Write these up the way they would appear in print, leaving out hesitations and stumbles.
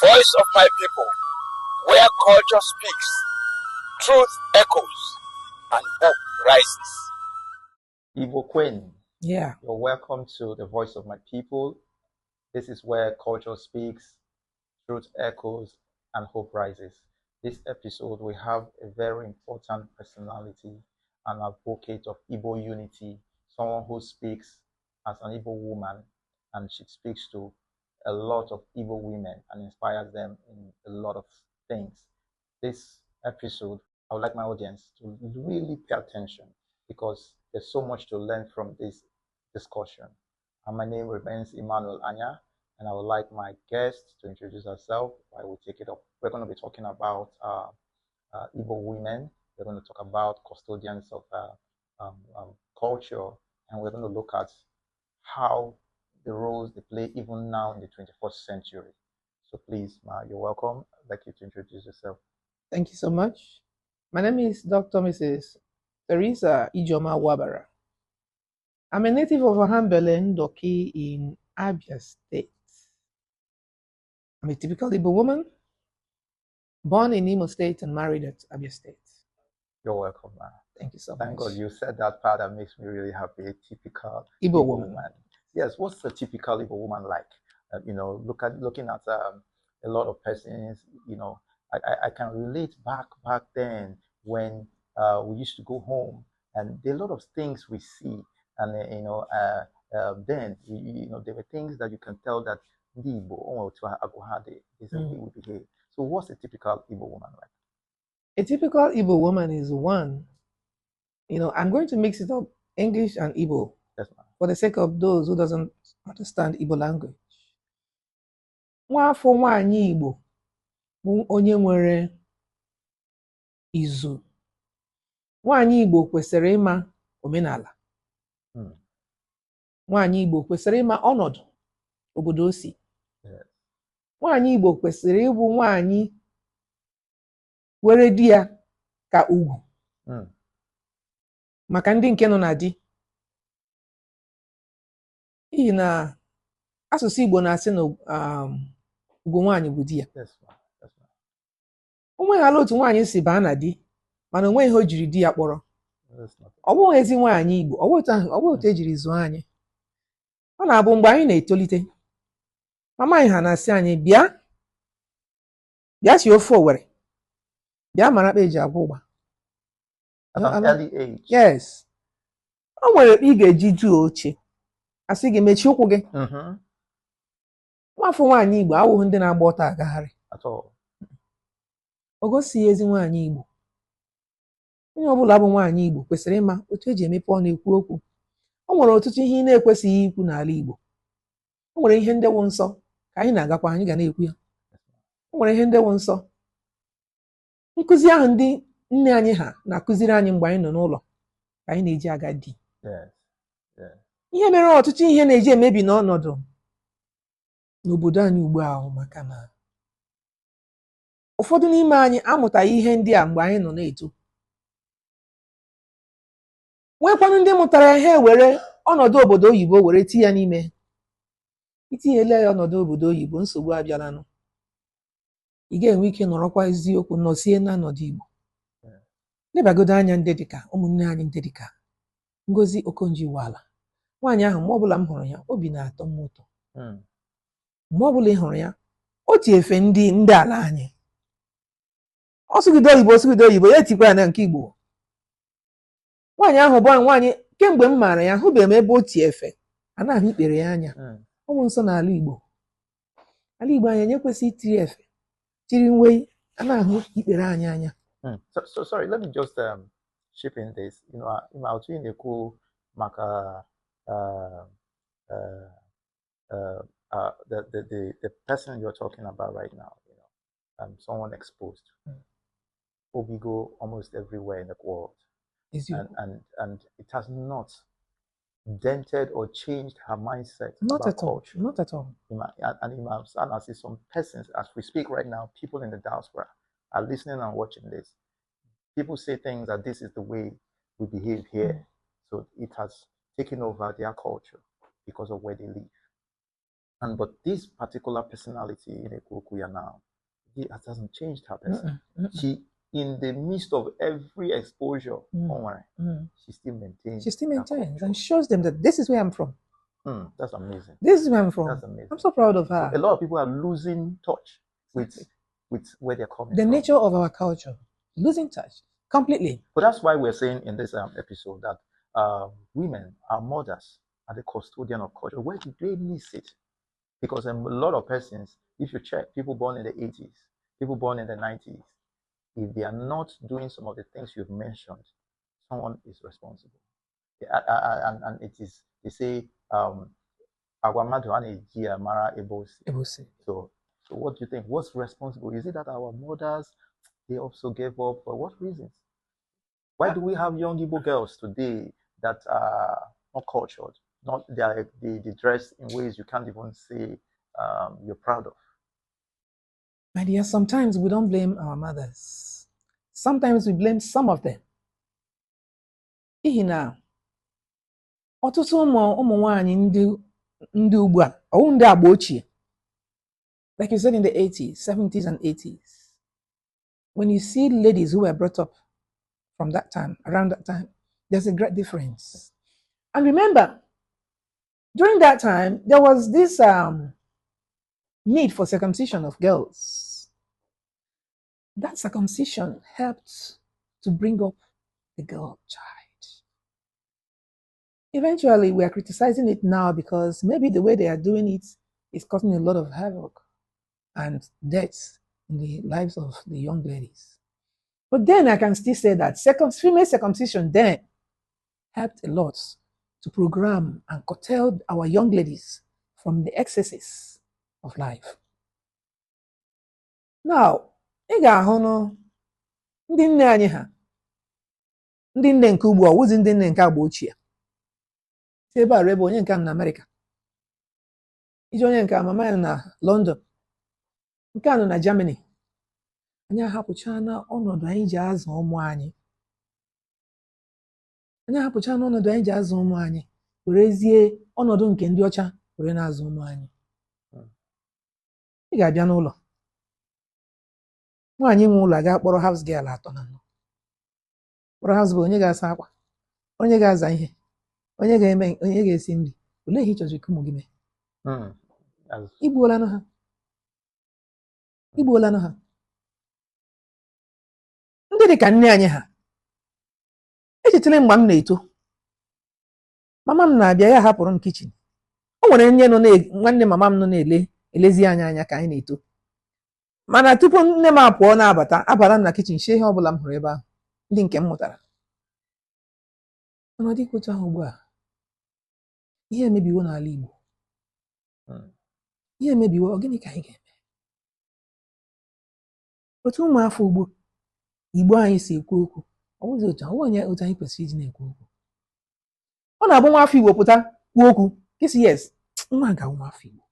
Voice of my people, where culture speaks, truth echoes, and hope rises. Igbo Queen, Yeah. you're welcome to the Voice of My People. This is where culture speaks, truth echoes, and hope rises. This episode, we have a very important personality, an advocate of Igbo unity, someone who speaks as an Igbo woman, and she speaks to a lot of Igbo women and inspires them in a lot of things. This episode, I would like my audience to really pay attention because there's so much to learn from this discussion. And my name remains Emmanuel Anya, and I would like my guest to introduce herself. I will take it up. We're going to be talking about Igbo women. We're going to talk about custodians of culture, and we're going to look at how the roles they play even now in the 21st century. So please, Ma, you're welcome. I'd like you to introduce yourself. Thank you so much. My name is Dr. Mrs. Theresa Ijeoma Wabara. I'm a native of Ohambele, Ndoki in Abia State. I'm a typical Igbo woman, born in Imo State and married at Abia State. You're welcome, Ma. Thank you so Thank much. God you said that part that makes me really happy. A typical Igbo woman. Yes, what's a typical Igbo woman like? Looking at a lot of persons, I can relate back then when we used to go home, and there are a lot of things we see, and then there were things that you can tell that the Igbo is the way we behave. So, what's a typical Igbo woman like? A typical Igbo woman is one. I'm going to mix it up, English and Igbo, Yes, ma'am. for the sake of those who doesn't understand Igbo language. Nwafọ nwaanyị Igbo bụ onye nwere izu. Nwaanyị Igbo kwesịrị ịma omenala. Nwaanyị Igbo kwesịrị ịma ọnọdụ obodo o si. Nwaanyị Igbo kwesịrị ịbụ nwaanyị were di ya ka ugwu. Maka ndị nke nọ na di. N'ihi na asụsụ Igbo na-asị na ugwu nwaanyị bụ di ya. O nweghịala otu nwaanyị si baa na di, mana o nweghị ihe o jiri di ya kpọrọ. Ọ bụghị ezi nwaanyị Igbo, ọ bụghị otu ejiri zụọ anyị. Ọ na-abụ mgbe anyị na-etolite, mama anyị ha na-asị anyị bịa sie ofe Owere, bịa mara akpa eji agwa ụgba. At an early age. Yes. O nwere ị ga-eji duo oche, asị gị mechie ụkwụ gị. Nwafọ nwaanyị Igbo awụghị ndị na-agba ọtọ agagharị. O gosighị ezi nwaanyị Igbo. Onye ọbụla bụ nwaanyị Igbo kwesịrị ịma otu eji emepe ọnụ ekwu okwu. O nwere ọtụtụ ihe ị na-ekwesịghị ikwu n'ala Igbo. O nwere ihe ndị wụ nsọ ka anyị na-agakwa anyị ga na-ekwu ya. O nwere ihe ndị wụ nsọ. Nkụzi ahụ ndị nne anyị ha na-akụziri anyị mgbe anyị nọ n'ụlọ ka anyị na-eji aga di. Ihe mere ọtụtụ ihe na-eji emebi n'ọnọdụ n'obodo anyị ugbu ahụ maka na ụfọdụ n'ime anyị amụtaghị ihe ndị a mgbe anyị nọ na-eto. Nwekwanụ ndị mụtara ihe were ọnọdụ obodo oyibo were tinye ya n'ime. Itinyela ya ọnọdụ obodo oyibo, nsogbu abịalanụ. Ị ga-enwe ike nọrọkwa eziokwu nọsie n'ọnọdụ Igbo. Lebagodo anya ndị dịka ụmụnne anyị ndị dịka Ngozi Okonjo-Iweala. Nwaanyị ahụ mgbe ọbụla m hụrụ ya, obi na-atọ m ụtọ. Mgbe ọbụla ị hụrụ ya, o ti efe ndị ala anyị. Ọ sụgide oyibo ya etikwa ya na nke Igbo. Nwaanyị ahụ bụ nwaanyị kemgbe m maara ya hụbeghị m ebe o ti efe a na-ahụ ikpere ya anya. Ọ bụ nsọ n'ala Igbo. Ala Igbo anyị enyekwesị itiri efe tiri nwe a na-ahụ ikpere anyị anya. So sorry, let me just chip in this. Out in the cool maka the person you're talking about right now, someone exposed. Obigo almost everywhere in the world. And it has not dented or changed her mindset. Not at all. Not at all. And I see some persons, as we speak right now, people in the diaspora are listening and watching this. People say things that this is the way we behave here. So it has taken over their culture because of where they live. And but this particular personality in Ekukuya now, it hasn't changed her person. She, in the midst of every exposure, she still maintains. She still maintains and shows them that this is where I'm from. That's amazing. This is where I'm from. That's amazing. I'm so proud of her. So a lot of people are losing touch with where they're coming from. The nature of our culture, losing touch completely. But that's why we're saying in this episode that women, our mothers, are the custodian of culture. Where do they miss it? Because a lot of persons, if you check, people born in the 80s, people born in the 90s, if they are not doing some of the things you've mentioned, someone is responsible. And it is, they say, so what do you think? What's responsible? Is it that our mothers, they also gave up? For what reasons? Why do we have young Igbo girls today that are not cultured? Not they dress in ways you can't even say you're proud of? My dear, sometimes we don't blame our mothers. Sometimes we blame some of them. Ihina, ọtụtụ ụmụ nwaanyị ndị ugbu a, ọwụ ndị agba ochie. Like you said in the 80s, 70s and 80s. When you see ladies who were brought up from that time, around that time, there's a great difference. And remember, during that time, there was this need for circumcision of girls. That circumcision helped to bring up the girl child. Eventually, we are criticizing it now because maybe the way they are doing it is causing a lot of havoc and deaths in the lives of the young ladies. But then I can still say that female circumcision then helped a lot to program and curtail our young ladies from the excesses of life. Now, ị ga-ahụ nụ ndị nne anyị ha, ndị nne nke ugbu a wụzi ndị nne nke agba ochie. Si ebe a rebe onye nke na America, iji onye nke mama ya na London, nke a nọ na Germany. Anyị ahapụchana ọnọdụ anyị ji azụ ụmụ anyị. Anyị ahapụchana ọnọdụ anyị ji azụ ụmụ anyị, werezie ọnọdụ nke ndị ọcha were na-azụ ụmụ anyị. Ị ga-abịa n'ụlọ. Nwaanyị nwe ụlọ ga-akpọrọ house girl atọ na anọ. Kpọrọ house girl onye ga-asa akwa, onye ga-aza ihe, onye ga-eme, onye ga-esi nri. Olee ihe ị chọrọ ka ụmụ gị mee? Igbuolanụ ha. Igbuolanụ ha. Ndị dị ka nne anyị ha. Echetara mgbe m na-eto. Mama m na-abịa ya hapụrụ m kichin. O nwere nwanne mama m nọ na-elezi anya ka anyị na-eto. Mana tupu nne m apụọ abara m na kichin shie ihe ọ bụla m hụrụ ebe ahụ, ndị nke m mụtara. Mana ọ dịkwa otu ahụ ugbu a. Ihe emebiwo n'ala Igbo. Ihe emebiwo, ọ gịnị ka anyị ga-eme? Otu ụmụafọ Igbo anyị si ekwu okwu, ọ bụghị otu anyị kwesịrị iji na-ekwu okwu. Ọ na-abụ nwa afọ Igbo pụta kwuo okwu, kisi yes, nwa ga nwa afọ Igbo.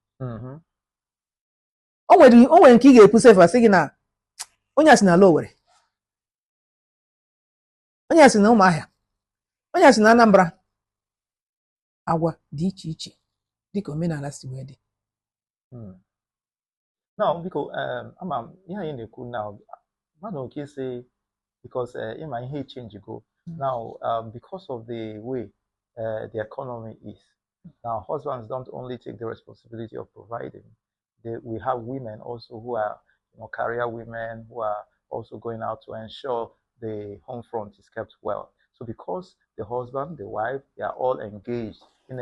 O nwere nke ị ga-ekwu sefa sị gị na onye a si na ala Owerri, onye a si na Ụmụahịa, onye a si na Anambra. Agwa dị iche iche dịka omenala si wee dị. Now, because now, say because my change go now because of the way the economy is now, husbands don't only take the responsibility of providing. We have women also who are career women who are also going out to ensure the home front is kept well. So because the husband, the wife, they are all engaged in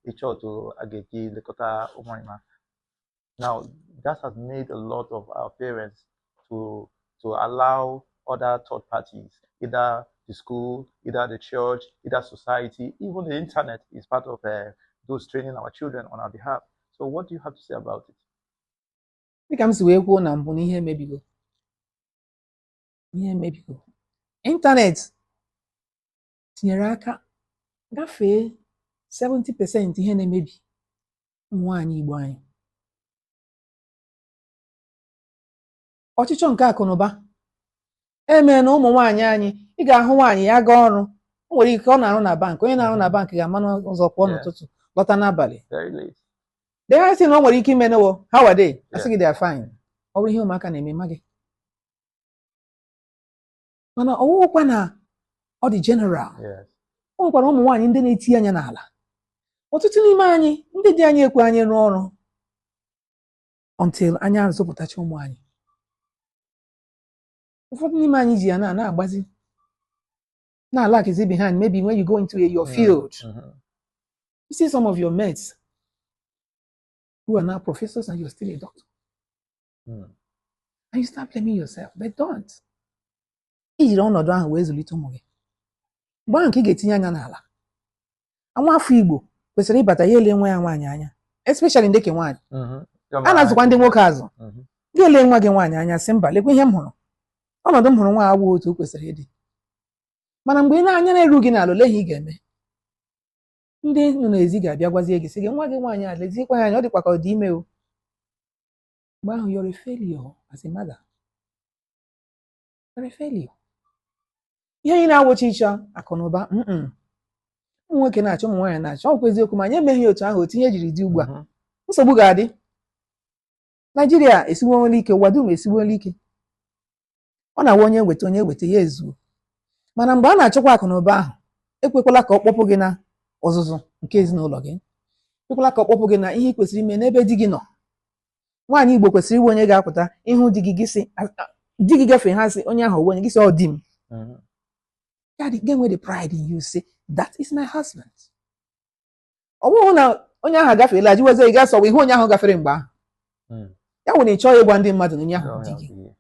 each other ageti lekota umarima. Now that has made a lot of our parents to allow other third parties, either the school, either the church, either society, even the internet is part of those training our children on our behalf. So what do you have to say about it? Internet tinyere aka gafee 70% ihe na-emebi nwaanyị Igbo anyị. Ọchịchọ nke akụ na ụba eme na ụmụ nwaanyị anyị, ị ga-ahụ nwaanyị ya gaa ọrụ, o nwere ike ọ na-arụ na bank, onye na-arụ na bank ga-ama n'ụzọ pụọ n'ụtụtụ lọta n'abalị. They are saying, no, what you came in, how are they? I think they are fine. Over here, Maka name Maggie. Mana oh, kwana or the general. Yes. Oh, but one in the Natiana Nala. Ọtụtụ n'ime anyị ndị dị anyị ekwe anyị rụọ ọrụ until anyị azụpụtacha ụmụ anyị. Ụfọdụ n'ime anyị ji ya na-agbazi na-alakizi behind, maybe when you go into your field. You see some of your mates who are now professors and you're still a doctor. And you start blaming yourself, but don't. Ijiri ọnọdụ ahụ wee zụlite ụmụ gị. Mgbe ahụ ka ị ga-etinye anya n'ala. Nwa afọ Igbo kwesịrị ịbata ya ele nwa ya nwaanyị anya, especially ndị ke nwaanyị. A na-azụkwa ndị nwoke azụ. Ga-ele nwa gị nwaanyị anya sị mba, lekwa ihe m hụrụ. Ọnọdụ m hụrụ nwa agwụ otu o kwesịrị ịdị. Mana mgbe ị na-anya na-eru gị n'ala, ole ihe ị ga-eme? Ndị nọ n'ezi ga-abịa gwazie gị sị gị nwa gị nwaanyị a leziekwa ya anya, ọ dịkwa ka ọ dị ime o. Mgbe ahụ you're a failure as a mother. You're a failure. Ihe anyị na-awụchi ịchọ akụ na ụba ụmụ nwoke na-achọ ụmụ nwaanyị na-achọ ọkwa eziokwu ma anyị emeghị otu ahụ otu ihe jiri dị ugbu a nsogbu ga-adị. Naijiria esiwonwela ike, ụwa dum esiwonwela ike. Ọ na-awa onye weta ya ezuo. Mana mgbe a na-achọkwa akụ na ụba ahụ, ekwekwala ka ọ kpọpụ gị na ọzụzụ nke ezinụlọ gị. Ekwekwala ka ọ kpọpụ gị na ihe ị kwesịrị ime n'ebe di gị nọ. Nwaanyị Igbo kwesịrị iwe onye ga-apụta ịhụ di gị sị di gị gafee ha sị onye ahụ onye gị sị ọ di m. Get with the pride in you, say that is my husband. Ọ bụrụ na onye ahụ gafeela jiweze ị ga-asọ ihe onye ahụ gafere mgbe ahụ. Ya nwere ịchọ ịgwa ndị mmadụ na onye ahụ di gị.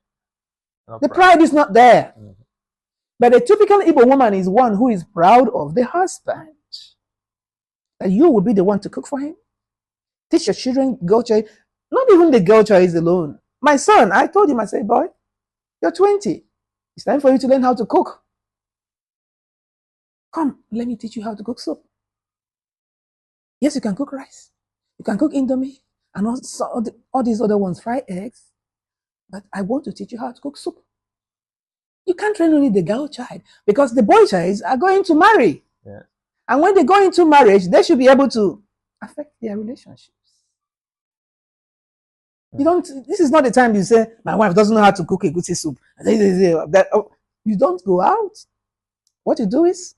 The pride is not there. But a typical Igbo woman is one who is proud of the husband. That you will be the one to cook for him. Teach your children girl child. Not even the girl child is alone. My son, I told him, I said, boy, you're 20. It's time for you to learn how to cook. Come, let me teach you how to cook soup. Yes, you can cook rice. You can cook indomie and also all these other ones, fried eggs. But I want to teach you how to cook soup. You can't train only the girl child because the boy child are going to marry. Yeah. And when they go into marriage, they should be able to affect their relationships. This is not the time you say, my wife doesn't know how to cook a good soup. You don't go out. What you do is,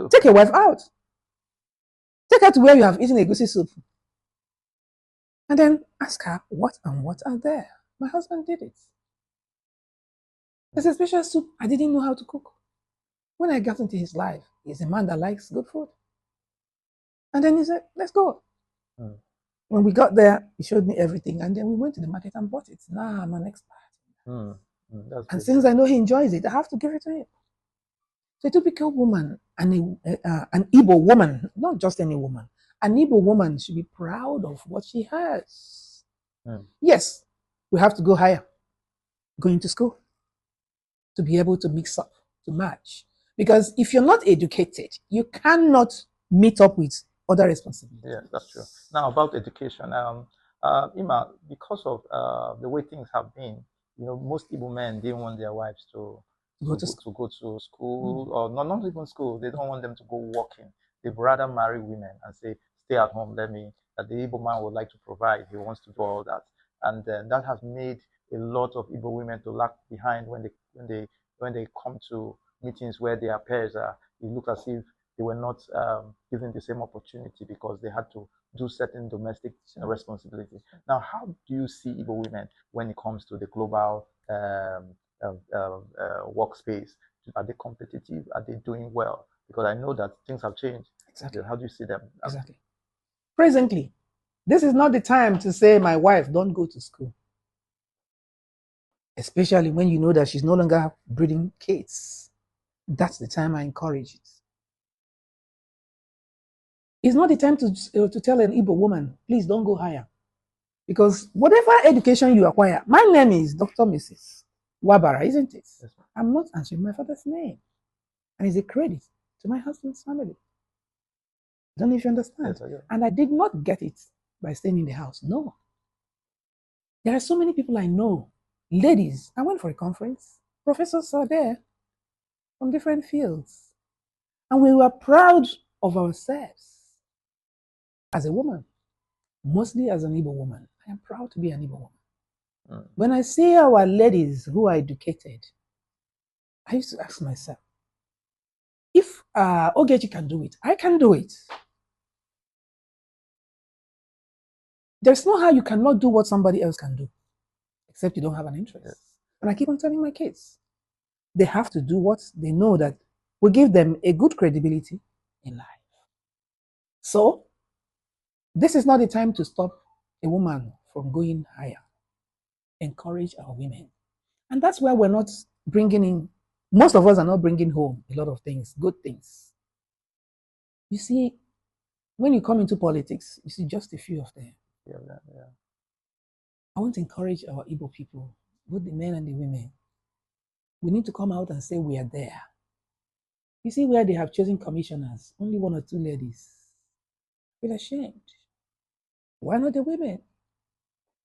take your wife out. Take her to where you have eaten a goosey soup. And then ask her, what and what are there? My husband did it. There's a special soup I didn't know how to cook. When I got into his life, he's a man that likes good food. And then he said, let's go. When we got there, he showed me everything. And then we went to the market and bought it. Now I'm an expert. And since I know he enjoys it, I have to give it to him. So a typical woman, an Igbo woman, not just any woman, an Igbo woman should be proud of what she has. Yes, we have to go higher, going to school, to be able to mix up, to match. Because if you're not educated, you cannot meet up with other responsibilities. Yeah, that's true. Now about education, Ima, because of the way things have been, most Igbo men didn't want their wives to go to school, or not even school. They don't want them to go working. They'd rather marry women and say, stay at home, that the Igbo man would like to provide. He wants to do all that. And then that has made a lot of Igbo women to lag behind when they come to meetings where their peers are. It looks as if they were not given the same opportunity because they had to do certain domestic responsibilities. Now, how do you see Igbo women when it comes to the global workspace? Are they competitive? Are they doing well? Because I know that things have changed. Exactly. How do you see them? Exactly. Presently, this is not the time to say, my wife, don't go to school. Especially when you know that she's no longer breeding kids. That's the time I encourage it. It's not the time to tell an Igbo woman, please don't go higher. Because whatever education you acquire, my name is Dr. Mrs. Wabara, isn't it? Yes, I'm not answering my father's name. And it's a credit to my husband's family. I don't know if you understand. Yes, and I did not get it by staying in the house. No. There are so many people I know. Ladies, I went for a conference. Professors are there from different fields. And we were proud of ourselves as a woman. mostly as an Igbo woman. I am proud to be an Igbo woman. When I see our ladies who are educated, I used to ask myself, if Ogechi can do it, I can do it. There's no how you cannot do what somebody else can do, except you don't have an interest. Yes. And I keep on telling my kids, they have to do what they know that will give them a good credibility in life. So, this is not the time to stop a woman from going higher. Encourage our women. And that's why we're not bringing in, most of us are not bringing home a lot of things, good things. You see, when you come into politics, you see just a few of them. Yeah. I want to encourage our Igbo people, both the men and the women. We need to come out and say we are there. You see where they have chosen commissioners, only 1 or 2 ladies. I feel ashamed. Why not the women?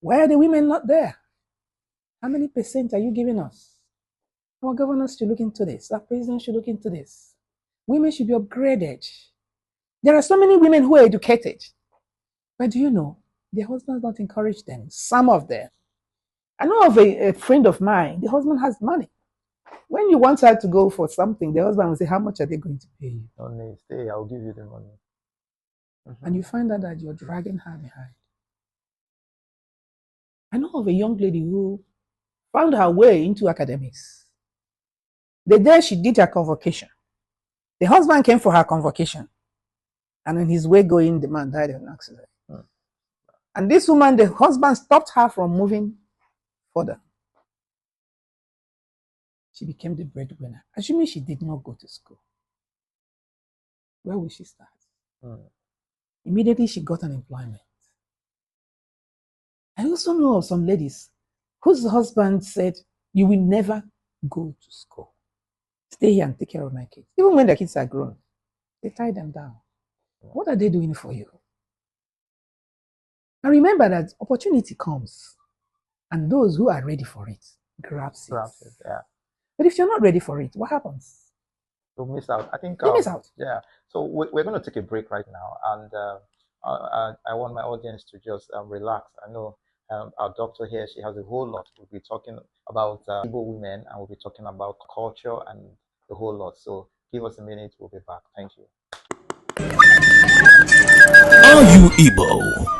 Why are the women not there? How many percent are you giving us? Our governors should look into this. Our president should look into this. Women should be upgraded. There are so many women who are educated. But do you know, their husbands don't encourage them. Some of them. I know of a friend of mine, the husband has money. When you want her to go for something, the husband will say, how much are they going to pay you? No, stay, I'll give you the money. And you find out that you're dragging her behind. I know of a young lady who found her way into academics. The day she did her convocation, the husband came for her convocation. And on his way going, the man died in an accident. And this woman, the husband stopped her from moving further. She became the breadwinner. Assuming she did not go to school. Where will she start? Immediately she got an employment. I also know of some ladies whose husband said, you will never go to school. Stay here and take care of my kids. Even when their kids are grown, they tie them down. What are they doing for you? And remember that opportunity comes, and those who are ready for it grabs it. Yeah. But if you're not ready for it, what happens? You'll miss out. I think you miss out. Yeah. So we're going to take a break right now, and I want my audience to just relax. I know our doctor here, she has a whole lot. We'll be talking about Igbo women, and we'll be talking about culture and the whole lot. So give us a minute. We'll be back. Thank you. Are you Igbo?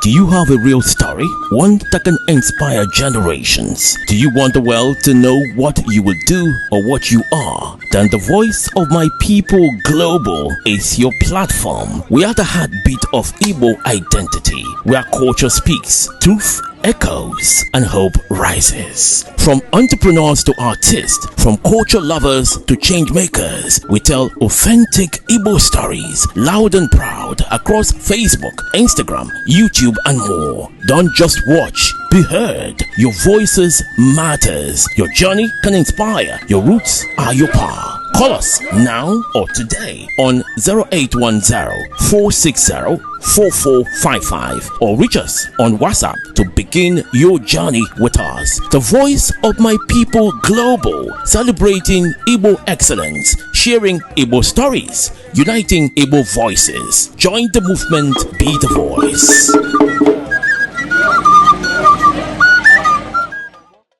Do you have a real story? One that can inspire generations? Do you want the world to know what you will do or what you are? Then the Voice of My People Global is your platform. We are the heartbeat of Igbo identity, where culture speaks, truth echoes, and hope rises. From entrepreneurs to artists, from culture lovers to change makers, we tell authentic Igbo stories loud and proud across Facebook, Instagram, YouTube, and more. Don't just watch, be heard. Your voices matters. Your journey can inspire. Your roots are your power. Call us now or today on 0810-460-4455 or reach us on WhatsApp to begin your journey with us. The Voice of My People Global, celebrating Igbo excellence, sharing Igbo stories, uniting Igbo voices. Join the movement, be the voice.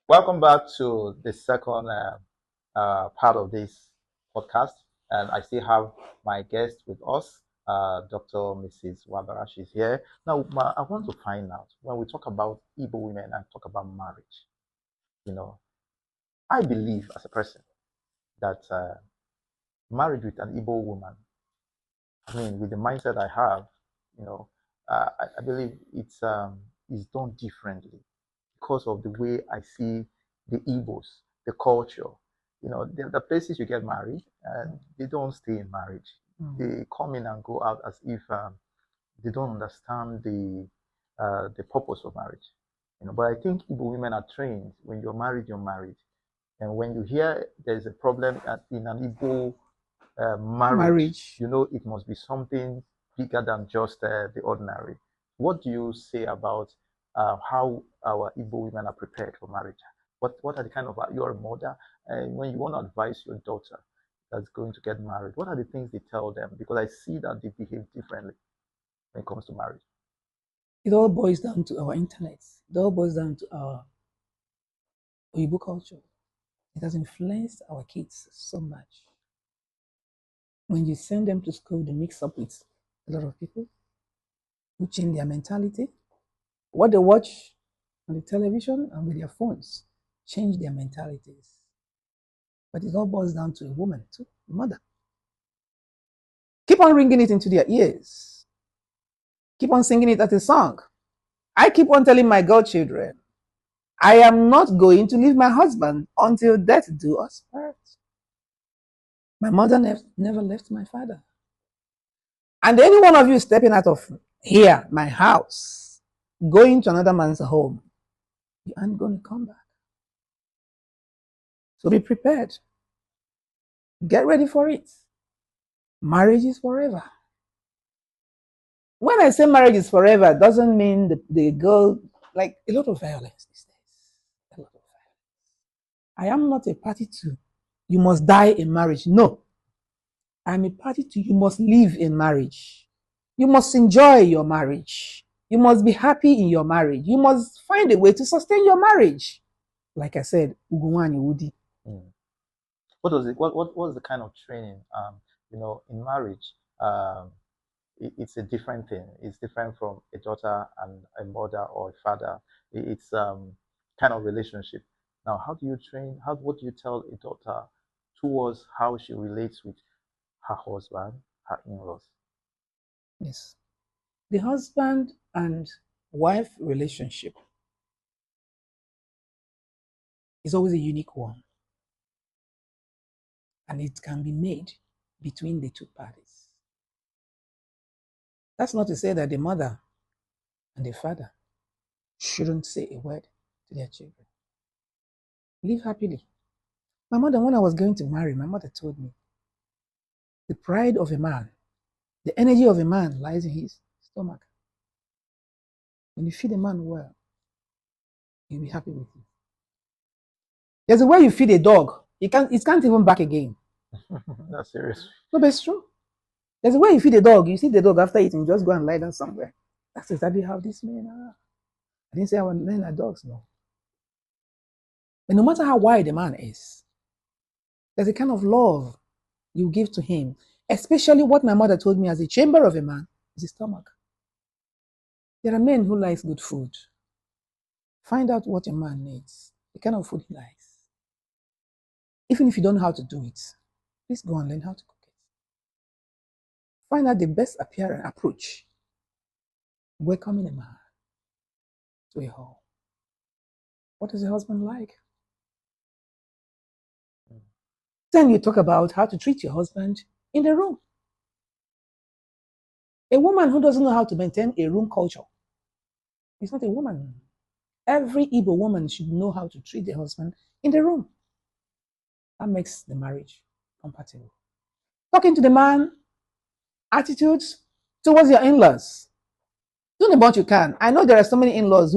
Welcome back to the second part of this podcast, and I still have my guest with us, Dr. Mrs. Wabara. She's here. Now, I want to find out, when we talk about Igbo women and talk about marriage, I believe as a person that marriage with an Igbo woman, I mean, with the mindset I have, I believe it's done differently because of the way I see the Igbos, the culture. The places you get married, and they don't stay in marriage. They come in and go out as if they don't understand the purpose of marriage. But I think Igbo women are trained. When you're married, you're married. And when you hear there's a problem in an Igbo marriage, it must be something bigger than just the ordinary. What do you say about how our Igbo women are prepared for marriage? What are the kind of, you're a mother, and when you want to advise your daughter that's going to get married, what are the things they tell them? Because I see that they behave differently when it comes to marriage. It all boils down to our internet. It all boils down to our Igbo culture. It has influenced our kids so much. When you send them to school, they mix up with a lot of people who change their mentality. What they watch on the television and with their phones change their mentalities. But it all boils down to a woman, too, a mother. Keep on ringing it into their ears. Keep on singing it as a song. I keep on telling my godchildren, I am not going to leave my husband until death do us part. My mother never left my father. And any one of you stepping out of here, my house, going to another man's home, you aren't going to come back. So be prepared. Get ready for it. Marriage is forever. When I say marriage is forever, it doesn't mean the girl, like a lot of violence these days. A lot of violence. I am not a party to you must die in marriage. No. I'm a party to you must live in marriage. You must enjoy your marriage. You must be happy in your marriage. You must find a way to sustain your marriage. Like I said, Ugunwani Wudi. What was it? What was the kind of training? In marriage, it's a different thing. It's different from a daughter and a mother or a father. It's kind of relationship. Now, how do you train? What do you tell a daughter towards how she relates with her husband, her in-laws? Yes. The husband and wife relationship is always a unique one. And it can be made between the two parties. That's not to say that the mother and the father shouldn't say a word to their children. Live happily. My mother, when I was going to marry, my mother told me, the pride of a man, the energy of a man lies in his stomach. When you feed a man well, he'll be happy with you. There's a way you feed a dog, it can't even back again. That's serious. No, but it's true. There's a way you feed a dog, you see the dog after eating, just go and lie down somewhere. That's exactly how these men are. I didn't say our men are dogs, no. But no matter how wide a man is, there's a kind of love you give to him, especially what my mother told me as a chamber of a man is his stomach. There are men who like good food. Find out what a man needs, the kind of food he likes. Even if you don't know how to do it, please go and learn how to cook it. Find out the best appearance approach, welcoming a man to a home. What does a husband like? Then you talk about how to treat your husband in the room. A woman who doesn't know how to maintain a room culture is not a woman. Every Igbo woman should know how to treat the husband in the room. That makes the marriage compatible. Talking to the man, attitudes towards your in-laws. Do what you can. I know there are so many in-laws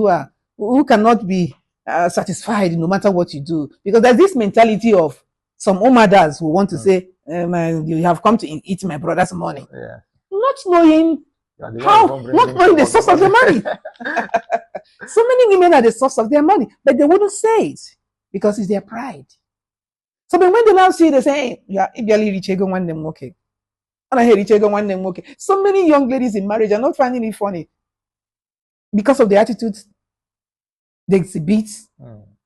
who cannot be satisfied no matter what you do, because there's this mentality of some omadas who want to say, you have come to eat my brother's money. Yeah. Not knowing not knowing the source of the money. So many women are the source of their money, but they wouldn't say it because it's their pride. So when they now see, they say, yeah, okay. So many young ladies in marriage are not finding it funny because of the attitudes they exhibit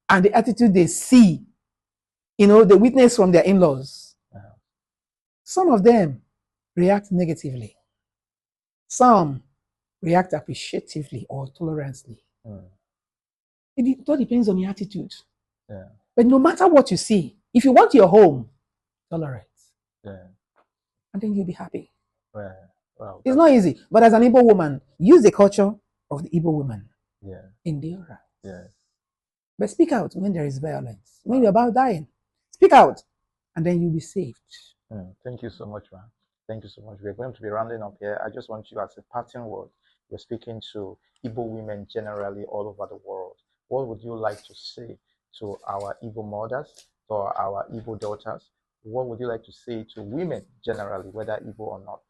and the attitude they see, the witness from their in-laws. Some of them react negatively. Some react appreciatively or tolerantly. It all depends on your attitude. Yeah. But no matter what you see, if you want your home, tolerate. Yeah. And then you'll be happy. Yeah. Wow, it's not easy. But as an Igbo woman, use the culture of the Igbo woman. Yeah. Endure. Yeah. But speak out when there is violence. When you're about dying, speak out. And then you'll be saved. Thank you so much, man. Thank you so much. We're going to be rounding up here. I just want you, as a parting word, you're speaking to Igbo women generally all over the world. What would you like to say to our Igbo mothers, to our Igbo daughters? What would you like to say to women generally, whether Igbo or not?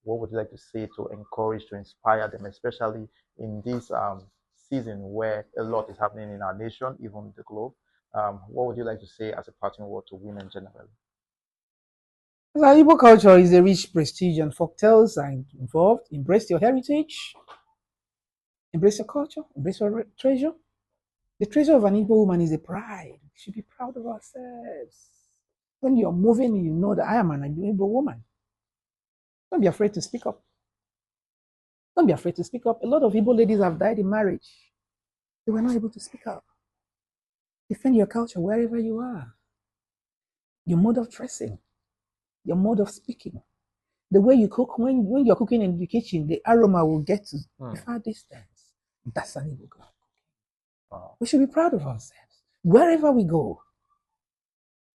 what would you like to say to encourage, to inspire them, especially in this season where a lot is happening in our nation, even the globe? What would you like to say as a parting word to women generally? The Igbo culture is a rich prestige and folktales are involved. Embrace your heritage, embrace your culture, embrace your treasure. The treasure of an Igbo woman is a pride. We should be proud of ourselves. When you're moving, you know that I am an Igbo woman. Don't be afraid to speak up. Don't be afraid to speak up. A lot of Igbo ladies have died in marriage. They were not able to speak up. Defend your culture wherever you are. Your mode of dressing, your mode of speaking, the way you cook. When you're cooking in the kitchen, the aroma will get to a far distance. That's an Igbo girl. Wow. We should be proud of ourselves. Wherever we go,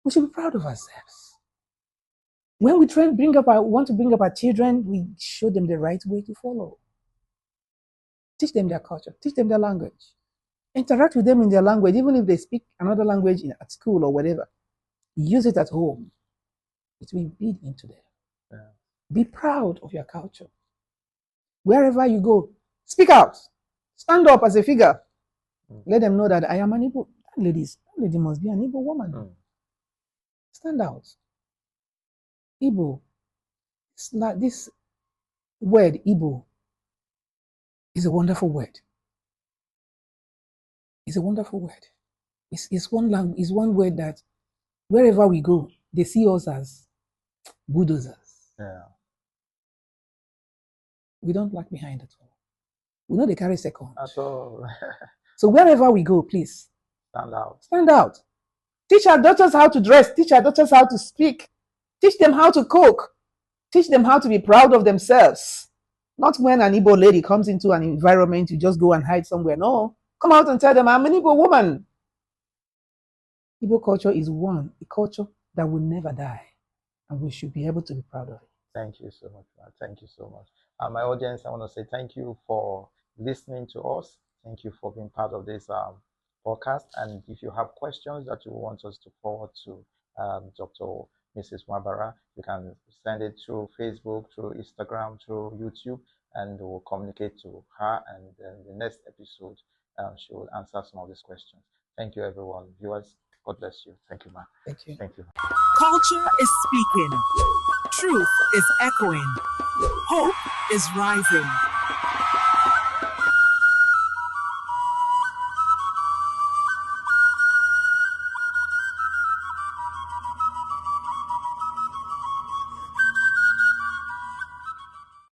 we should be proud of ourselves. When we want to bring up our children, we show them the right way to follow. Teach them their culture, teach them their language. Interact with them in their language, even if they speak another language at school or whatever. Use it at home. It will feed into them. Yeah. Be proud of your culture. Wherever you go, speak out. Stand up as a figure. Let them know that I am an Igbo. That lady must be an Igbo woman. Stand out. Igbo. It's like this word, Igbo, is a wonderful word. It's a wonderful word. It's one word that wherever we go, they see us as bulldozers. Yeah. We don't lag behind at all. We know they carry second. At all. So wherever we go, please Stand out. stand out. Teach our daughters how to dress. Teach our daughters how to speak. Teach them how to cook. Teach them how to be proud of themselves. Not when an Igbo lady comes into an environment, you just go and hide somewhere. No. Come out and tell them, I'm an Igbo woman. Igbo culture is a culture that will never die. And we should be able to be proud of it. Thank you so much, man. Thank you so much. My audience, I want to say thank you for listening to us. Thank you for being part of this podcast. And if you have questions that you want us to forward to Dr. Mrs. Wabara, you can send it through Facebook, through Instagram, through YouTube, and we'll communicate to her. And in the next episode, she will answer some of these questions. Thank you, everyone. Viewers, God bless you. Thank you, ma. Thank you. Thank you. Culture is speaking. Truth is echoing. Hope is rising.